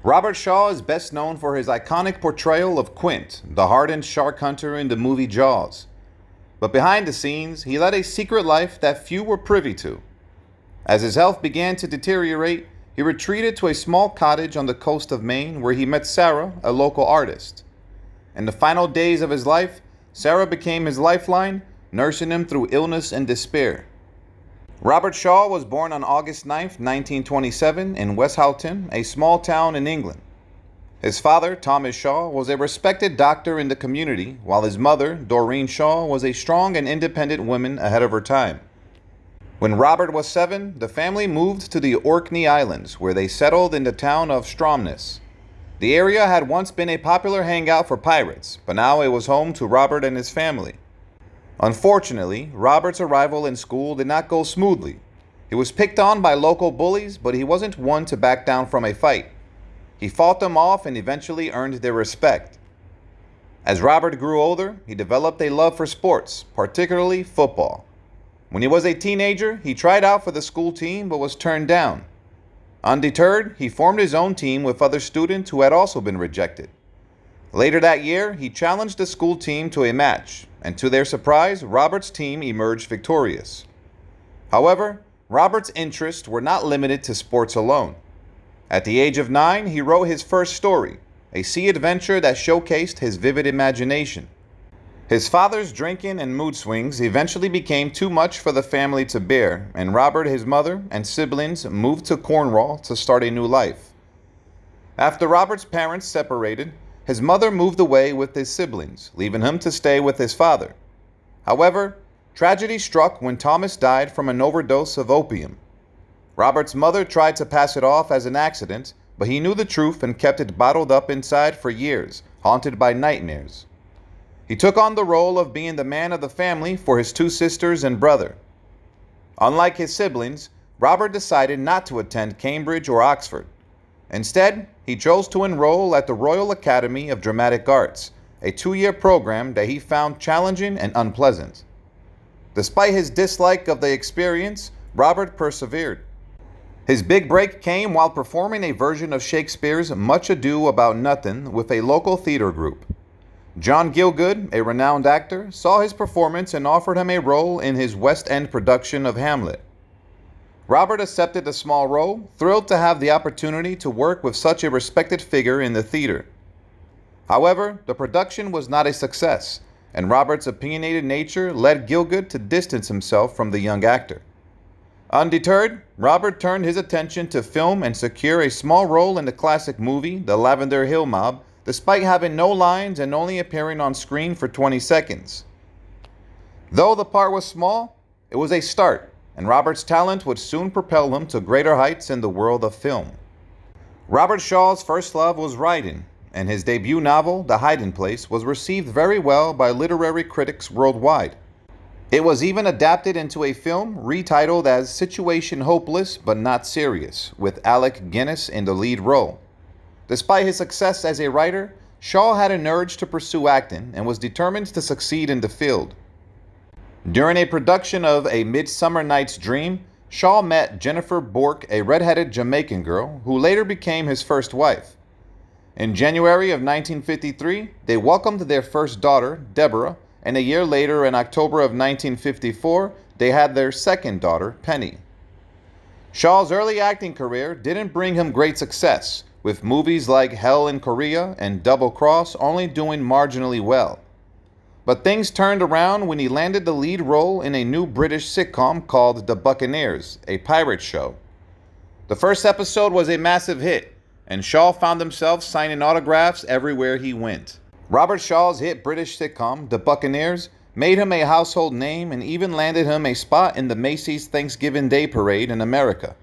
Robert Shaw is best known for his iconic portrayal of Quint, the hardened shark hunter in the movie Jaws. But behind the scenes, he led a secret life that few were privy to. As his health began to deteriorate, he retreated to a small cottage on the coast of Maine where he met Sarah, a local artist. In the final days of his life, Sarah became his lifeline, nursing him through illness and despair. Robert Shaw was born on August 9, 1927, in Westhoughton, a small town in England. His father, Thomas Shaw, was a respected doctor in the community, while his mother, Doreen Shaw, was a strong and independent woman ahead of her time. When Robert was 7, the family moved to the Orkney Islands, where they settled in the town of Stromness. The area had once been a popular hangout for pirates, but now it was home to Robert and his family. Unfortunately, Robert's arrival in school did not go smoothly. He was picked on by local bullies, but he wasn't one to back down from a fight. He fought them off and eventually earned their respect. As Robert grew older, he developed a love for sports, particularly football. When he was a teenager, he tried out for the school team but was turned down. Undeterred, he formed his own team with other students who had also been rejected. Later that year, he challenged the school team to a match, and to their surprise, Robert's team emerged victorious. However, Robert's interests were not limited to sports alone. At the age of 9, he wrote his first story, a sea adventure that showcased his vivid imagination. His father's drinking and mood swings eventually became too much for the family to bear, and Robert, his mother, and siblings moved to Cornwall to start a new life. After Robert's parents separated, his mother moved away with his siblings, leaving him to stay with his father. However, tragedy struck when Thomas died from an overdose of opium. Robert's mother tried to pass it off as an accident, but he knew the truth and kept it bottled up inside for years, haunted by nightmares. He took on the role of being the man of the family for his 2 sisters and brother. Unlike his siblings, Robert decided not to attend Cambridge or Oxford. Instead, he chose to enroll at the Royal Academy of Dramatic Arts, a 2-year program that he found challenging and unpleasant. Despite his dislike of the experience, Robert persevered. His big break came while performing a version of Shakespeare's Much Ado About Nothing with a local theater group. John Gielgud, a renowned actor, saw his performance and offered him a role in his West End production of Hamlet. Robert accepted the small role, thrilled to have the opportunity to work with such a respected figure in the theater. However, the production was not a success, and Robert's opinionated nature led Gielgud to distance himself from the young actor. Undeterred, Robert turned his attention to film and secured a small role in the classic movie The Lavender Hill Mob, despite having no lines and only appearing on screen for 20 seconds. Though the part was small, it was a start, and Robert's talent would soon propel him to greater heights in the world of film. Robert Shaw's first love was writing, and his debut novel, The Hiding Place, was received very well by literary critics worldwide. It was even adapted into a film retitled as Situation Hopeless But Not Serious, with Alec Guinness in the lead role. Despite his success as a writer, Shaw had an urge to pursue acting and was determined to succeed in the field. During a production of A Midsummer Night's Dream, Shaw met Jennifer Bourke, a red-headed Jamaican girl who later became his first wife. In January of 1953, they welcomed their first daughter, Deborah, and a year later, in October of 1954, they had their second daughter, Penny. Shaw's early acting career didn't bring him great success, with movies like Hell in Korea and Double Cross only doing marginally well. But things turned around when he landed the lead role in a new British sitcom called The Buccaneers, a pirate show. The first episode was a massive hit, and Shaw found himself signing autographs everywhere he went. Robert Shaw's hit British sitcom, The Buccaneers, made him a household name and even landed him a spot in the Macy's Thanksgiving Day Parade in America.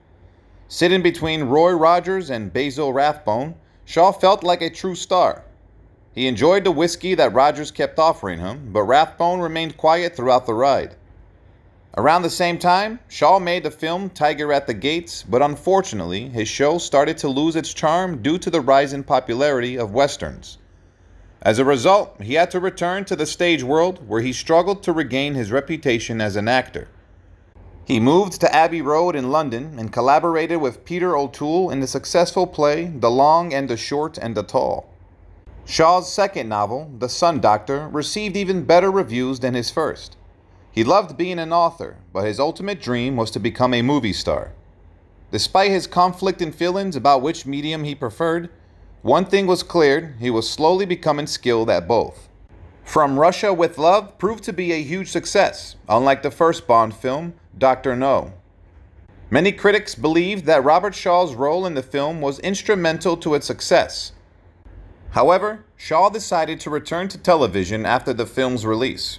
Sitting between Roy Rogers and Basil Rathbone, Shaw felt like a true star. He enjoyed the whiskey that Rogers kept offering him, but Rathbone remained quiet throughout the ride. Around the same time, Shaw made the film Tiger at the Gates, but unfortunately, his show started to lose its charm due to the rising popularity of westerns. As a result, he had to return to the stage world, where he struggled to regain his reputation as an actor. He moved to Abbey Road in London and collaborated with Peter O'Toole in the successful play The Long and the Short and the Tall. Shaw's second novel, The Sun Doctor, received even better reviews than his first. He loved being an author, but his ultimate dream was to become a movie star. Despite his conflicting feelings about which medium he preferred, one thing was clear: he was slowly becoming skilled at both. From Russia with Love proved to be a huge success, unlike the first Bond film, Dr. No. Many critics believed that Robert Shaw's role in the film was instrumental to its success. However, Shaw decided to return to television after the film's release.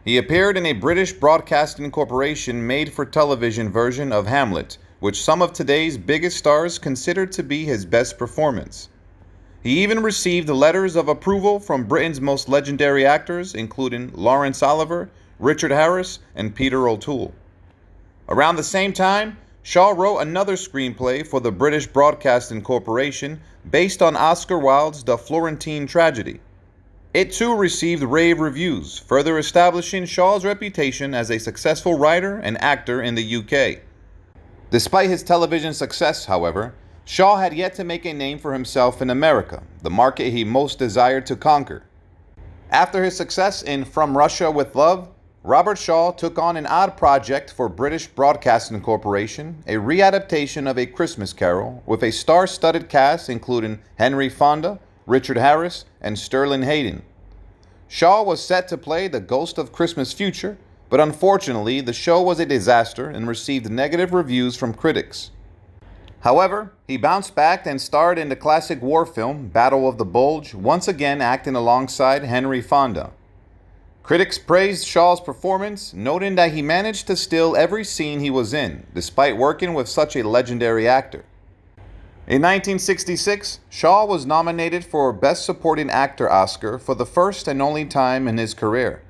He appeared in a British Broadcasting Corporation made-for-television version of Hamlet, which some of today's biggest stars consider to be his best performance. He even received letters of approval from Britain's most legendary actors, including Laurence Olivier, Richard Harris, and Peter O'Toole. Around the same time, Shaw wrote another screenplay for the British Broadcasting Corporation based on Oscar Wilde's The Florentine Tragedy. It too received rave reviews, further establishing Shaw's reputation as a successful writer and actor in the UK. Despite his television success, however, Shaw had yet to make a name for himself in America, the market he most desired to conquer. After his success in From Russia with Love, Robert Shaw took on an odd project for British Broadcasting Corporation, a readaptation of A Christmas Carol, with a star-studded cast including Henry Fonda, Richard Harris, and Sterling Hayden. Shaw was set to play the ghost of Christmas Future, but unfortunately the show was a disaster and received negative reviews from critics. However, he bounced back and starred in the classic war film Battle of the Bulge, once again acting alongside Henry Fonda. Critics praised Shaw's performance, noting that he managed to steal every scene he was in, despite working with such a legendary actor. In 1966, Shaw was nominated for Best Supporting Actor Oscar for the first and only time in his career.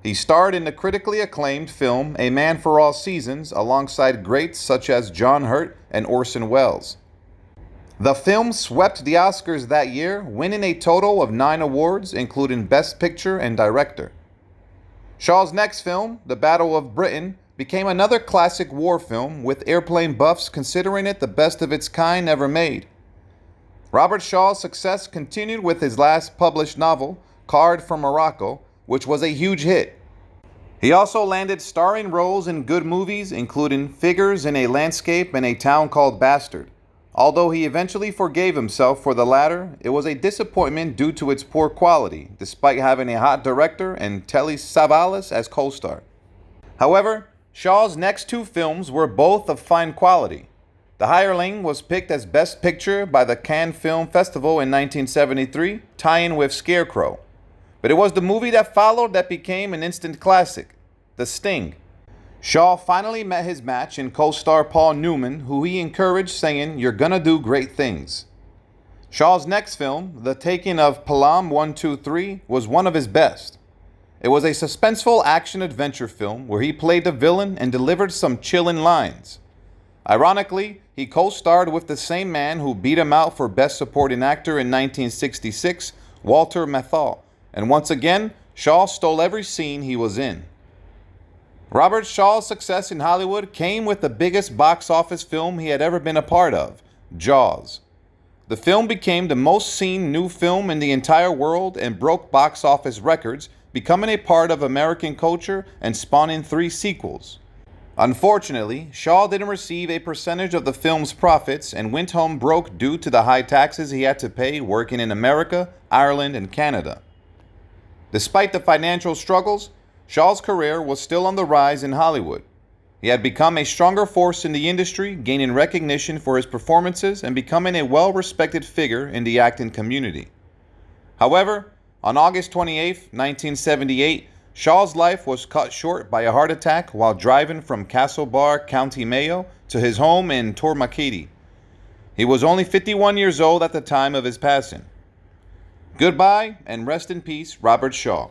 He starred in the critically acclaimed film A Man for All Seasons alongside greats such as John Hurt and Orson Welles. The film swept the Oscars that year, winning a total of 9 awards, including Best Picture and Director. Shaw's next film, The Battle of Britain, became another classic war film, with airplane buffs considering it the best of its kind ever made. Robert Shaw's success continued with his last published novel, Card from Morocco, which was a huge hit. He also landed starring roles in good movies, including Figures in a Landscape and A Town Called Bastard. Although he eventually forgave himself for the latter, it was a disappointment due to its poor quality, despite having a hot director and Telly Savalas as co-star. However, Shaw's next 2 films were both of fine quality. The Hireling was picked as Best Picture by the Cannes Film Festival in 1973, tying with Scarecrow. But it was the movie that followed that became an instant classic, The Sting. Shaw finally met his match in co-star Paul Newman, who he encouraged, saying, "You're gonna do great things." Shaw's next film, The Taking of Pelham 123, was one of his best. It was a suspenseful action-adventure film where he played the villain and delivered some chilling lines. Ironically, he co-starred with the same man who beat him out for Best Supporting Actor in 1966, Walter Matthau, and once again, Shaw stole every scene he was in. Robert Shaw's success in Hollywood came with the biggest box office film he had ever been a part of, Jaws. The film became the most seen new film in the entire world and broke box office records, becoming a part of American culture and spawning 3 sequels. Unfortunately, Shaw didn't receive a percentage of the film's profits and went home broke due to the high taxes he had to pay working in America, Ireland, and Canada. Despite the financial struggles, Shaw's career was still on the rise in Hollywood. He had become a stronger force in the industry, gaining recognition for his performances and becoming a well-respected figure in the acting community. However, on August 28, 1978, Shaw's life was cut short by a heart attack while driving from Castlebar, County Mayo, to his home in Tormakety. He was only 51 years old at the time of his passing. Goodbye and rest in peace, Robert Shaw.